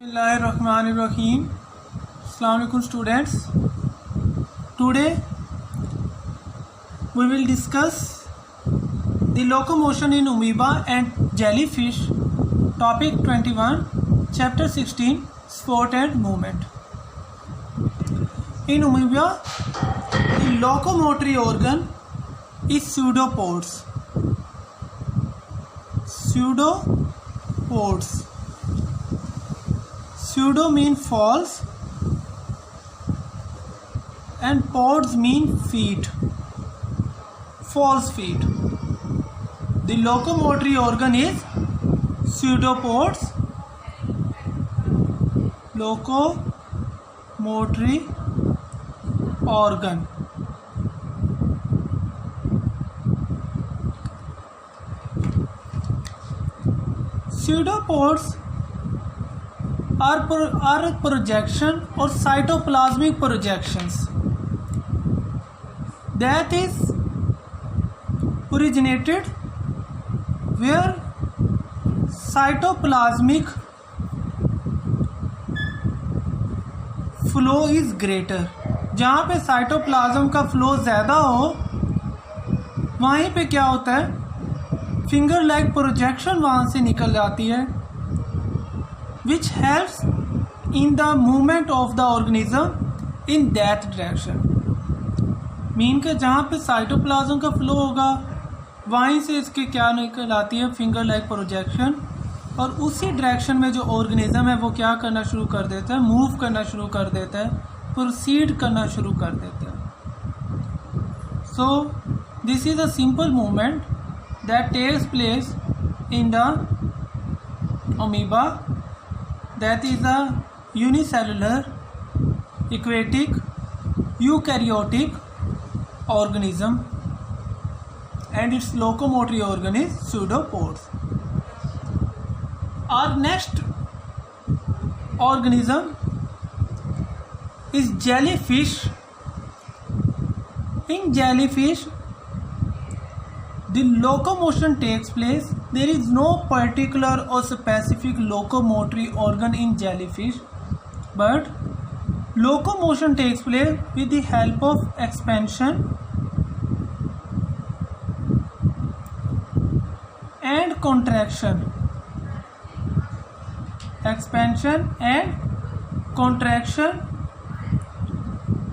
Bismillahirrahmanirrahim. Assalamu alaikum students. Today we will discuss the locomotion in amoeba and jellyfish. Topic 21, Chapter 16, Sport and Movement. In amoeba, the locomotory organ is pseudopods. Pseudo mean false and pods mean feet, false feet. The locomotory organ is pseudopods. Locomotory organ. Pseudopods are projection or cytoplasmic projections that is originated where cytoplasmic flow is greater. जहाँ पे cytoplasm का flow ज़्यादा हो वहीं पे क्या होता है, फिंगर लाइक प्रोजेक्शन वहाँ से निकल जाती है, which helps in the movement of the organism in that direction. Mean के जहाँ पे साइटोप्लाज्म का फ्लो होगा वहीं से इसके क्या निकल आती है, फिंगर लाइक प्रोजेक्शन, और उसी डायरेक्शन में जो ऑर्गेनिज्म है वो क्या करना शुरू कर देता है, मूव करना शुरू कर देता है, प्रोसीड करना शुरू कर देता है. So this is a simple movement that takes place in the amoeba, that is a unicellular aquatic eukaryotic organism and its locomotory organ is pseudopods. Our next organism is jellyfish. In jellyfish, the locomotion takes place. There is no particular or specific locomotory organ in jellyfish, but locomotion takes place with the help of expansion and contraction. Expansion and contraction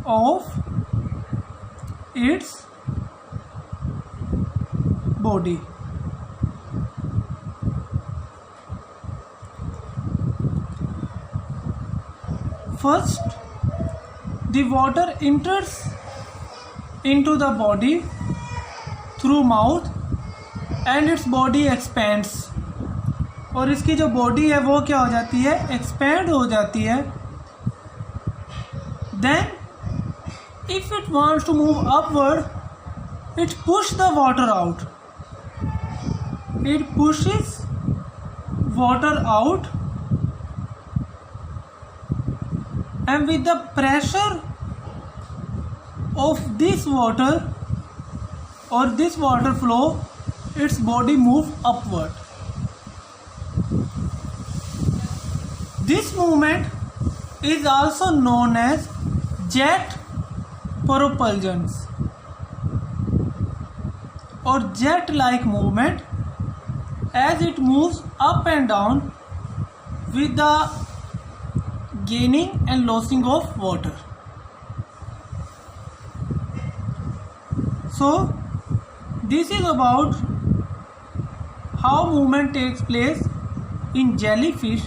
of its body. First, the water enters into the body through mouth and its body expands. और इसकी जो body है वो क्या हो जाती है, expand हो जाती है. Then, if it wants to move upward, it pushes the water out. It pushes water out, and with the pressure of this water or this water flow, its body moves upward. This movement is also known as jet propulsion or jet-like movement, as it moves up and down with the gaining and losing of water. So this is about how movement takes place in jellyfish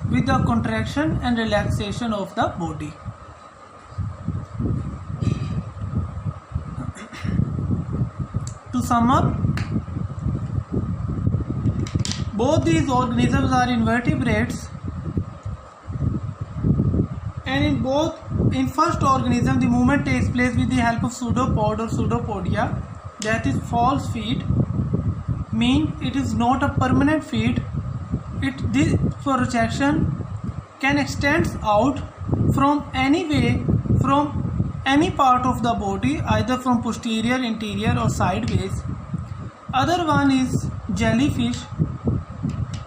with the contraction and relaxation of the body. To sum up, both these organisms are invertebrates, and in first organism the movement takes place with the help of pseudopod or pseudopodia, that is false feet, mean it is not a permanent feet. This projection can extend out from any way, from any part of the body, either from posterior, interior or sideways. Other one is jellyfish,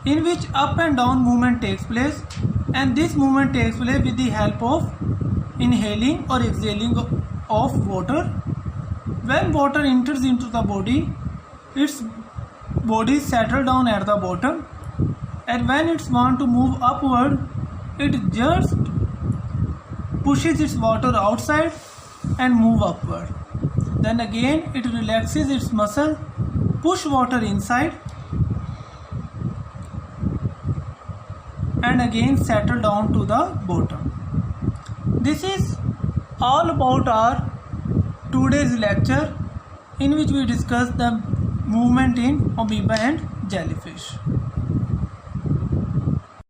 in which up and down movement takes place, and this movement takes place with the help of inhaling or exhaling of water. When water enters into the body, its body settles down at the bottom, and when it wants to move upward, it just pushes its water outside and move upward. Then again it relaxes its muscle, push water inside, and again settle down to the bottom. This is all about our today's lecture, in which we discuss the movement in amoeba and jellyfish.